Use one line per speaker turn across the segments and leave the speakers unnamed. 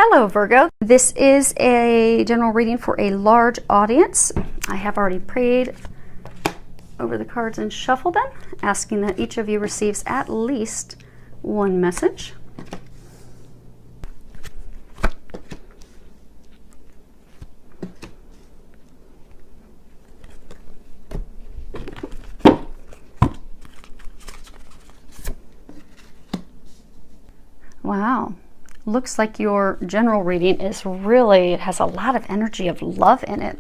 Hello Virgo, this is a general reading for a large audience. I have already prayed over the cards and shuffled them, asking that each of you receives at least one message. Wow. Looks like your general reading is really, it has a lot of energy of love in it.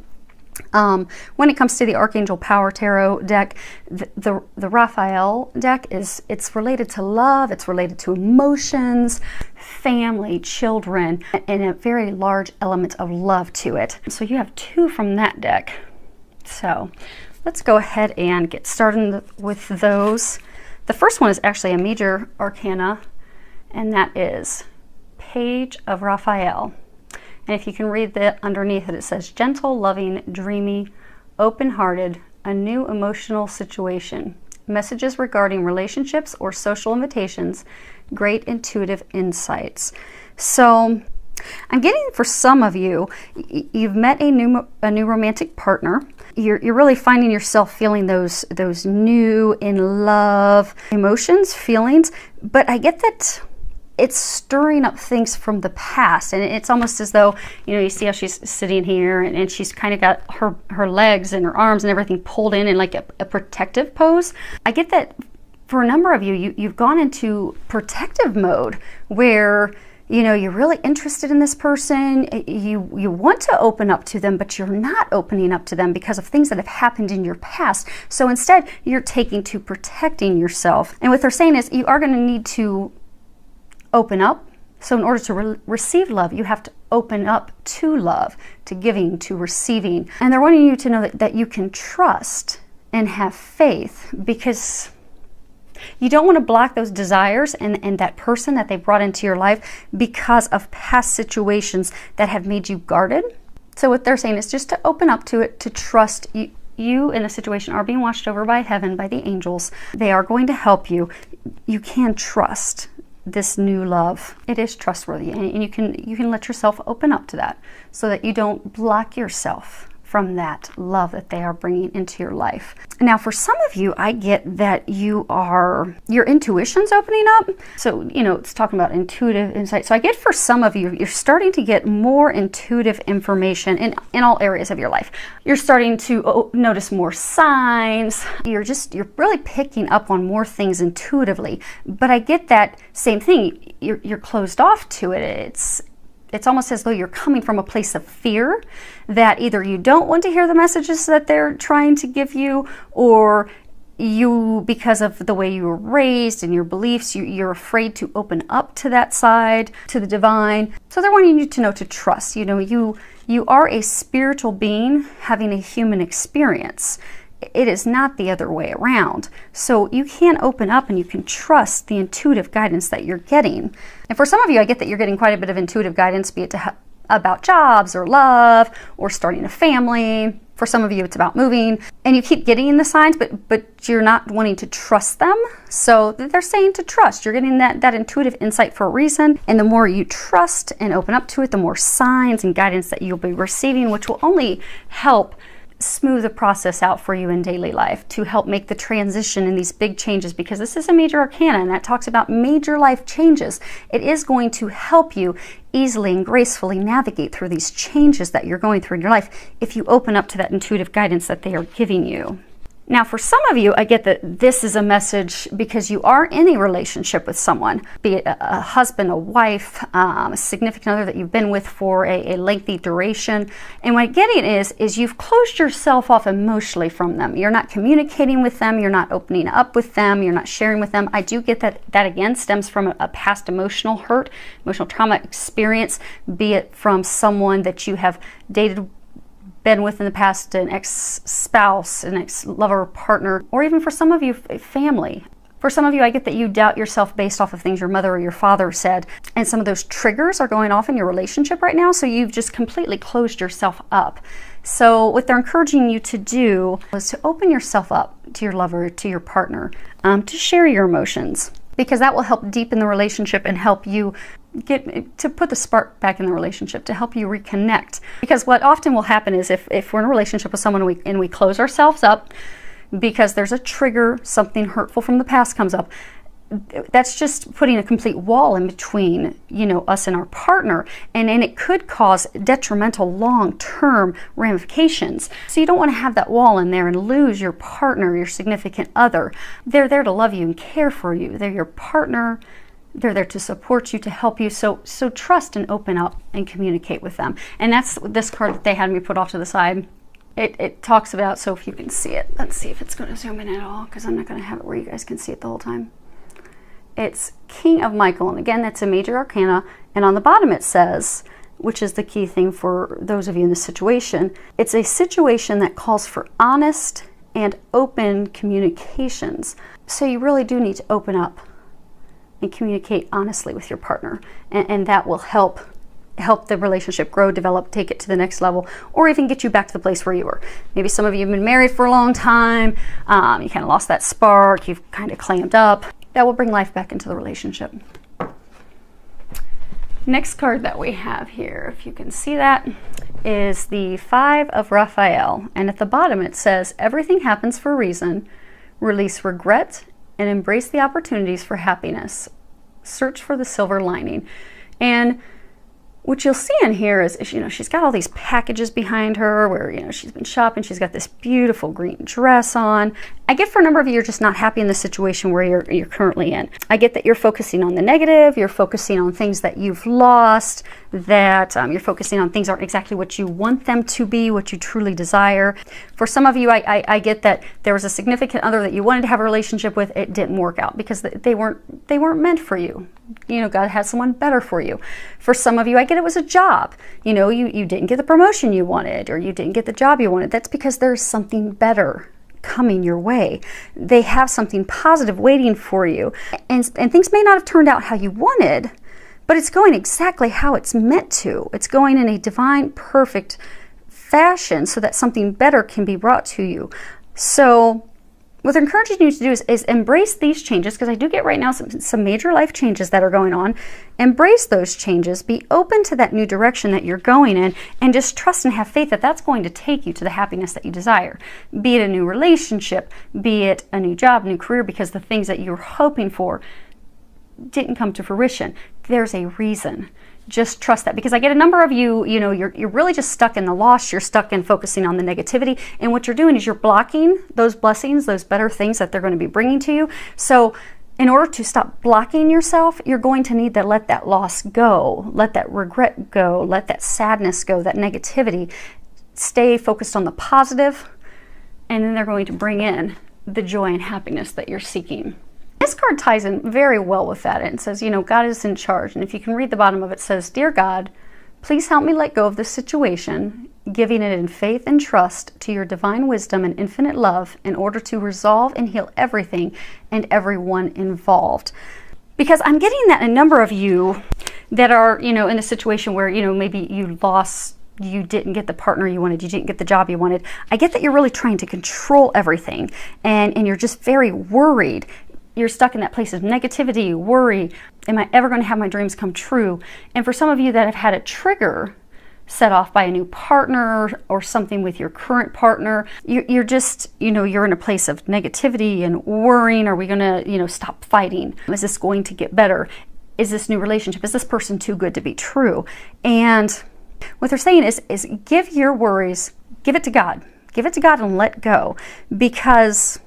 When it comes to the Archangel Power Tarot deck, the Raphael deck it's related to love, it's related to emotions, family, children, and a very large element of love to it. So you have two from that deck. So let's go ahead and get started with those. The first one is actually a major arcana, and that is Page of Raphael. And if you can read that underneath it, it says gentle, loving, dreamy, open-hearted, a new emotional situation, messages regarding relationships or social invitations, great intuitive insights. So I'm getting, for some of you, you've met a new romantic partner. You're really finding yourself feeling those new in love emotions, feelings, but I get that it's stirring up things from the past, and it's almost as though, you know, you see how she's sitting here and she's kind of got her legs and her arms and everything pulled in like a protective pose. I get that for a number of you, you've gone into protective mode where, you know, you're really interested in this person, you want to open up to them, but you're not opening up to them because of things that have happened in your past. So instead, you're taking to protecting yourself. And what they're saying is you are going to need to open up. So in order to receive love, you have to open up to love, to giving, to receiving. And they're wanting you to know that you can trust and have faith, because you don't want to block those desires and that person that they brought into your life because of past situations that have made you guarded. So what they're saying is just to open up to it, to trust you in a situation are being watched over by heaven, by the angels. They are going to help you. You can trust this new love. It is trustworthy, and you can let yourself open up to that so that you don't block yourself from that love that they are bringing into your life. Now, for some of you, I get that your intuition's opening up. So, you know, it's talking about intuitive insight. So I get for some of you, you're starting to get more intuitive information in all areas of your life. You're starting to notice more signs. You're really picking up on more things intuitively. But I get that same thing. You're closed off to it. It's almost as though you're coming from a place of fear that either you don't want to hear the messages that they're trying to give you, or you, because of the way you were raised and your beliefs, you're afraid to open up to that side, to the divine. So they're wanting you to know to trust. You know, you are a spiritual being having a human experience. It is not the other way around. So you can open up and you can trust the intuitive guidance that you're getting. And for some of you, I get that you're getting quite a bit of intuitive guidance, be it about jobs or love or starting a family. For some of you, it's about moving. And you keep getting the signs, but you're not wanting to trust them. So they're saying to trust. You're getting that intuitive insight for a reason. And the more you trust and open up to it, the more signs and guidance that you'll be receiving, which will only help smooth the process out for you in daily life, to help make the transition in these big changes, because this is a major arcana and that talks about major life changes. It is going to help you easily and gracefully navigate through these changes that you're going through in your life if you open up to that intuitive guidance that they are giving you. Now, for some of you, I get that this is a message because you are in a relationship with someone, be it a husband, a wife, a significant other that you've been with for a lengthy duration. And what I'm getting is you've closed yourself off emotionally from them. You're not communicating with them. You're not opening up with them. You're not sharing with them. I do get that again stems from a past emotional hurt, emotional trauma experience, be it from someone that you have dated, been with in the past, an ex-spouse, an ex-lover, partner, or even for some of you, family. For some of you, I get that you doubt yourself based off of things your mother or your father said, and some of those triggers are going off in your relationship right now, so you've just completely closed yourself up. So what they're encouraging you to do is to open yourself up to your lover, to your partner, to share your emotions, because that will help deepen the relationship and help you to put the spark back in the relationship, to help you reconnect. Because what often will happen is if we're in a relationship with someone and we close ourselves up because there's a trigger, something hurtful from the past comes up, that's just putting a complete wall in between, you know, us and our partner, and it could cause detrimental long-term ramifications. So you don't want to have that wall in there and lose your partner, your significant other. They're there to love you and care for you. They're your partner. They're there to support you, to help you. So trust and open up and communicate with them. And that's this card that they had me put off to the side. It talks about, so if you can see it, let's see if it's going to zoom in at all, because I'm not going to have it where you guys can see it the whole time. It's King of Michael, and again, that's a major arcana, and on the bottom it says, which is the key thing for those of you in this situation, it's a situation that calls for honest and open communications. So you really do need to open up and communicate honestly with your partner, and that will help the relationship grow, develop, take it to the next level, or even get you back to the place where you were. Maybe some of you have been married for a long time, you kind of lost that spark, you've kind of clammed up. That will bring life back into the relationship. Next card that we have here, if you can see that, is the Five of Raphael. And at the bottom it says, everything happens for a reason. Release regret and embrace the opportunities for happiness. Search for the silver lining. And what you'll see in here is, you know, she's got all these packages behind her where, you know, she's been shopping. She's got this beautiful green dress on. I get for a number of you, you're just not happy in the situation where you're currently in. I get that you're focusing on the negative. You're focusing on things that you've lost, that you're focusing on things aren't exactly what you want them to be, what you truly desire. For some of you, I get that there was a significant other that you wanted to have a relationship with. It didn't work out because they weren't meant for you. You know, God had someone better for you. For some of you, I get it was a job. You know, you didn't get the promotion you wanted, or you didn't get the job you wanted. That's because there's something better coming your way. They have something positive waiting for you. And things may not have turned out how you wanted, but it's going exactly how it's meant to. It's going in a divine, perfect fashion so that something better can be brought to you. So what I'm encouraging you to do is embrace these changes, because I do get right now some major life changes that are going on. Embrace those changes, be open to that new direction that you're going in, and just trust and have faith that that's going to take you to the happiness that you desire. Be it a new relationship, be it a new job, new career, because the things that you're hoping for didn't come to fruition. There's a reason. Just trust that, because I get a number of you, you know, you're really just stuck in the loss. You're stuck in focusing on the negativity, and what you're doing is you're blocking those blessings, those better things that they're going to be bringing to you. So in order to stop blocking yourself, you're going to need to let that loss go, let that regret go, let that sadness go, that negativity. Stay focused on the positive, and then they're going to bring in the joy and happiness that you're seeking. This card ties in very well with that. It says, you know, God is in charge. And if you can read the bottom of it, it says, Dear God, please help me let go of this situation, giving it in faith and trust to your divine wisdom and infinite love in order to resolve and heal everything and everyone involved. Because I'm getting that a number of you that are, you know, in a situation where, you know, maybe you lost, you didn't get the partner you wanted, you didn't get the job you wanted. I get that you're really trying to control everything, and you're just very worried. You're stuck in that place of negativity, worry. Am I ever going to have my dreams come true? And for some of you that have had a trigger set off by a new partner or something with your current partner, you're just, you know, you're in a place of negativity and worrying. Are we going to, you know, stop fighting? Is this going to get better? Is this new relationship, is this person too good to be true? And what they're saying is give your worries, give it to God. Give it to God and let go, because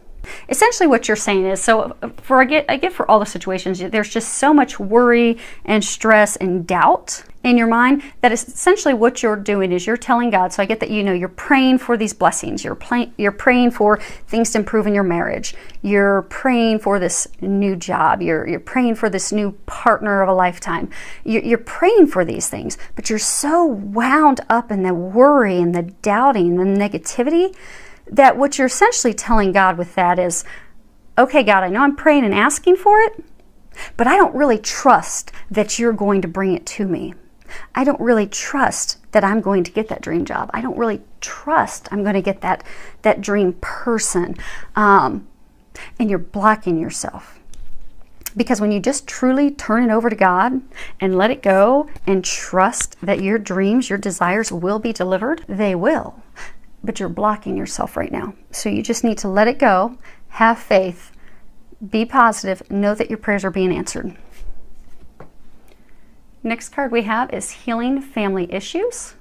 essentially what you're saying is, so I get for all the situations, there's just so much worry and stress and doubt in your mind that essentially what you're doing is you're telling God. So I get that, you know, you're praying for these blessings. You're praying for things to improve in your marriage. You're praying for this new job. You're praying for this new partner of a lifetime. You're praying for these things, but you're so wound up in the worry and the doubting and the negativity that what you're essentially telling God with that is, okay, God, I know I'm praying and asking for it, but I don't really trust that you're going to bring it to me. I don't really trust that I'm going to get that dream job. I don't really trust I'm going to get that dream person. And you're blocking yourself. Because when you just truly turn it over to God and let it go and trust that your dreams, your desires will be delivered, they will. But you're blocking yourself right now. So you just need to let it go, have faith, be positive, know that your prayers are being answered. Next card we have is Healing Family Issues.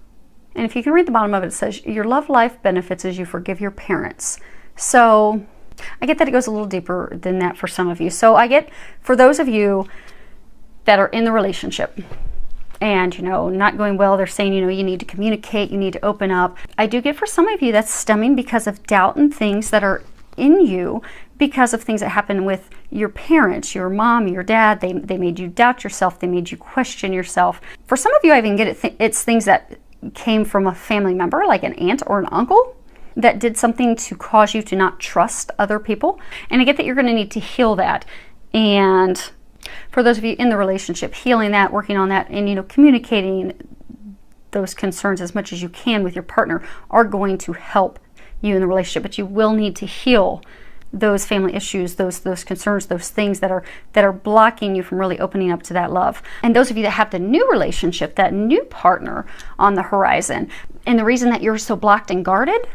And if you can read the bottom of it, it says, your love life benefits as you forgive your parents. So I get that it goes a little deeper than that for some of you. So I get, for those of you that are in the relationship and, you know, not going well, they're saying, you know, you need to communicate, you need to open up. I do get for some of you that's stemming because of doubt and things that are in you because of things that happen with your parents, your mom, your dad. They made you doubt yourself. They made you question yourself. For some of you, I even get it. It's things that came from a family member, like an aunt or an uncle, that did something to cause you to not trust other people. And I get that you're going to need to heal that. And for those of you in the relationship, healing that, working on that, and, you know, communicating those concerns as much as you can with your partner are going to help you in the relationship. But you will need to heal those family issues, those concerns, those things that are blocking you from really opening up to that love. And those of you that have the new relationship, that new partner on the horizon, and the reason that you're so blocked and guarded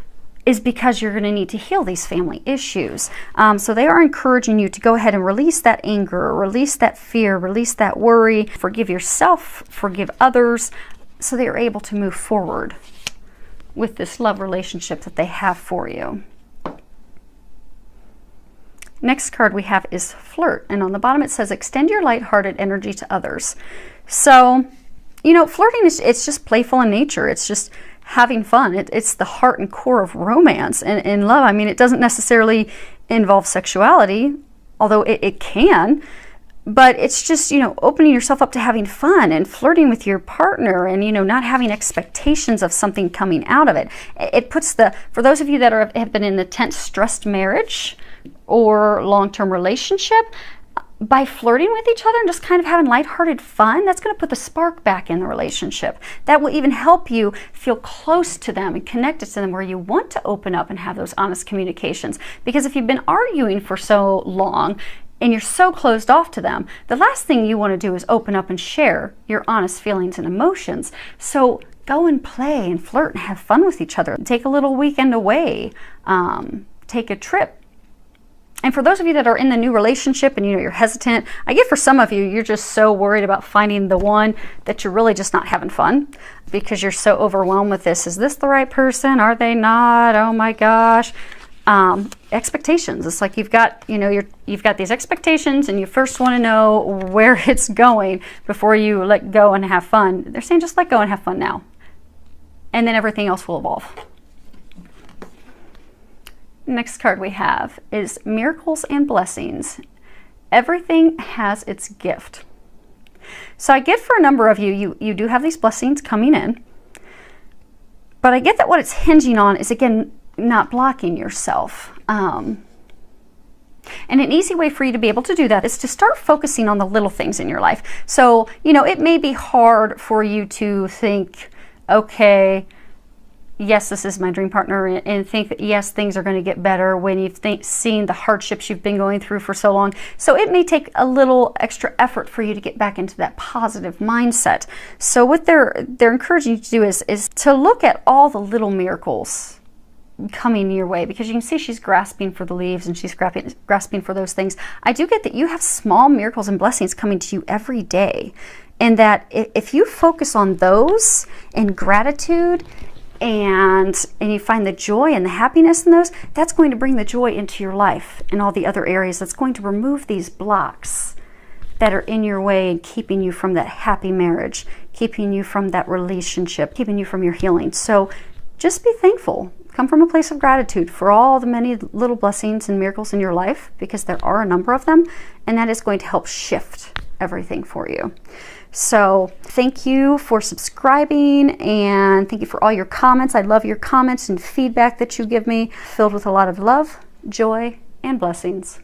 is because you're going to need to heal these family issues. So they are encouraging you to go ahead and release that anger, release that fear, release that worry, forgive yourself, forgive others, so they are able to move forward with this love relationship that they have for you. Next card we have is Flirt, and on the bottom it says, extend your lighthearted energy to others. So, you know, flirting it's just playful in nature. It's just having fun. It's the heart and core of romance and love. I mean, it doesn't necessarily involve sexuality, although it can, but it's just, you know, opening yourself up to having fun and flirting with your partner and, you know, not having expectations of something coming out of it. It puts for those of you that have been in a tense, stressed marriage or long-term relationship, by flirting with each other and just kind of having lighthearted fun, that's going to put the spark back in the relationship. That will even help you feel close to them and connected to them, where you want to open up and have those honest communications. Because if you've been arguing for so long and you're so closed off to them, the last thing you want to do is open up and share your honest feelings and emotions. So go and play and flirt and have fun with each other. Take a little weekend away. Take a trip. And for those of you that are in the new relationship and, you know, you're hesitant, I get for some of you, you're just so worried about finding the one that you're really just not having fun because you're so overwhelmed with this. Is this the right person? Are they not? Oh my gosh. Expectations. It's like you've got, you know, you've got these expectations and you first want to know where it's going before you let go and have fun. They're saying just let go and have fun now. And then everything else will evolve. Next card we have is Miracles and Blessings. Everything has its gift. So I get for a number of you, you do have these blessings coming in, but I get that what it's hinging on is, again, not blocking yourself. And an easy way for you to be able to do that is to start focusing on the little things in your life. So, you know, it may be hard for you to think, okay, yes, this is my dream partner, and think that, yes, things are going to get better when you've seen the hardships you've been going through for so long. So it may take a little extra effort for you to get back into that positive mindset. So what they're encouraging you to do is to look at all the little miracles coming your way, because you can see she's grasping for the leaves and she's grasping for those things. I do get that you have small miracles and blessings coming to you every day, and that if you focus on those in gratitude, and you find the joy and the happiness in those, that's going to bring the joy into your life and all the other areas. That's going to remove these blocks that are in your way and keeping you from that happy marriage, keeping you from that relationship, keeping you from your healing. So just be thankful. Come from a place of gratitude for all the many little blessings and miracles in your life, because there are a number of them, and that is going to help shift everything for you. So thank you for subscribing, and thank you for all your comments. I love your comments and feedback that you give me, filled with a lot of love, joy, and blessings.